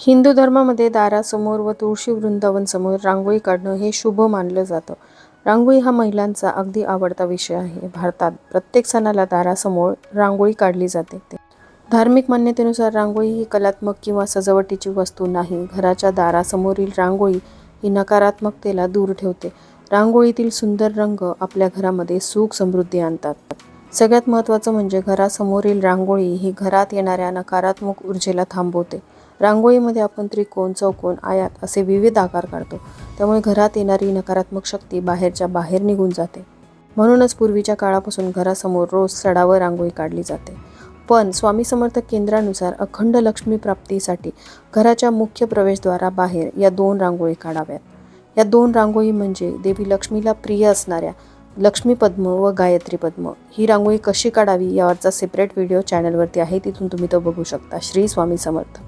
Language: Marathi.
हिंदू धर्मामध्ये दारासमोर व तुळशी वृंदावन समोर रांगोळी काढणं हे शुभ मानलं जातं. रांगोळी हा महिलांचा अगदी आवडता विषय आहे. भारतात प्रत्येक सणाला दारासमोर रांगोळी काढली जाते. धार्मिक मान्यतेनुसार रांगोळी ही कलात्मक किंवा सजावटीची वस्तू नाही. घराच्या दारासमोरील रांगोळी ही नकारात्मकतेला दूर ठेवते. रांगोळीतील सुंदर रंग आपल्या घरामध्ये सुख समृद्धी आणतात. सगळ्यात महत्त्वाचं म्हणजे घरासमोरील रांगोळी ही घरात येणाऱ्या नकारात्मक ऊर्जेला थांबवते. रांगोळीमध्ये आपण त्रिकोण, चौकोन, आयत असे विविध आकार काढतो. त्यामुळे घरात येणारी नकारात्मक शक्ती बाहेरच्या बाहेर निघून जाते. म्हणूनच पूर्वीच्या काळापासून घरासमोर रोज सडावर रांगोळी काढली जाते. पण स्वामी समर्थ केंद्रानुसार अखंड लक्ष्मी प्राप्तीसाठी घराच्या मुख्य प्रवेशद्वाराबाहेर या 2 रांगोळी काढाव्यात. या 2 रांगोळी म्हणजे देवी लक्ष्मीला प्रिय असणाऱ्या लक्ष्मी पद्म व गायत्री पद्म. ही रांगोळी कशी काढावी यावरचा सेपरेट व्हिडिओ चॅनलवरती आहे, तिथून तुम्ही तो बघू शकता. श्री स्वामी समर्थ.